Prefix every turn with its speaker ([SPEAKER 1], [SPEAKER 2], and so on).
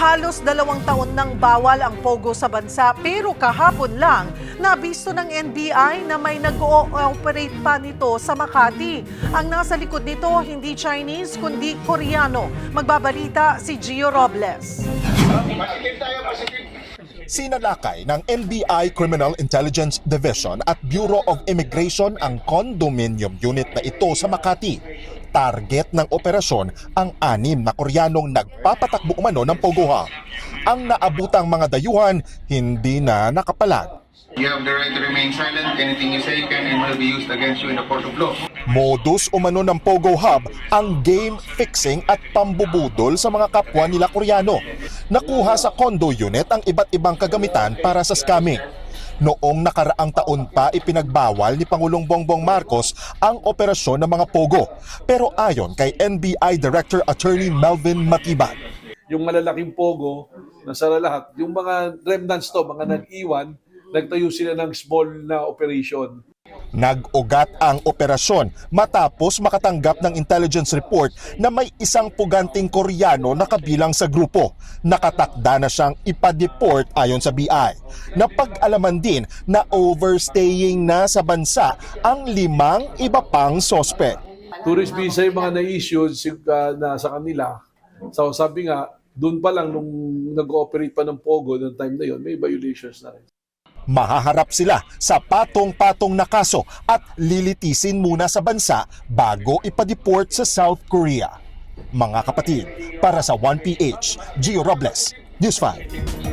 [SPEAKER 1] Halos 2 taon nang bawal ang pogo sa bansa pero kahapon lang nabisto ng NBI na may nag-ooperate pa nito sa Makati. Ang nasa likod nito hindi Chinese kundi Koreano. Magbabalita si Gio Robles.
[SPEAKER 2] Sinalakay ng NBI Criminal Intelligence Division at Bureau of Immigration ang condominium unit na ito sa Makati. Target ng operasyon ang 6 na Koreanong nagpapatakbo umano ng Pogo. Ang naabutang mga dayuhan hindi na nakapalag.
[SPEAKER 3] You have the right to remain silent. Anything you say can and will be used against you in the court of law.
[SPEAKER 2] Modus umano ng Pogo Hub ang game fixing at pambubudol sa mga kapwa nila Koreano. Nakuha sa condo unit ang iba't ibang kagamitan para sa scamming. Noong nakaraang taon pa ipinagbawal ni Pangulong Bongbong Marcos ang operasyon ng mga Pogo. Pero ayon kay NBI Director Attorney Melvin Matiban,
[SPEAKER 4] yung malalaking Pogo, nasara lahat. Yung mga remnants to, mga nag-iwan, nagtayo sila ng small na operation.
[SPEAKER 2] nag-ugat ang operasyon matapos makatanggap ng intelligence report na may isang puganting Koreano na kabilang sa grupo. Nakatakda na siyang ipa-deport ayon sa BI. Napag-alaman din na overstaying na sa bansa ang 5 iba pang sospek.
[SPEAKER 4] Tourist visa yung mga na-issue na sa kanila. So sabi nga, doon pa lang nung nag-ooperate pa ng Pogo noong time na yon, may violations na rin.
[SPEAKER 2] Mahaharap sila sa patong-patong na kaso at lilitisin muna sa bansa bago ipa-deport sa South Korea. Mga kapatid, para sa 1PH, Gio Robles, News 5.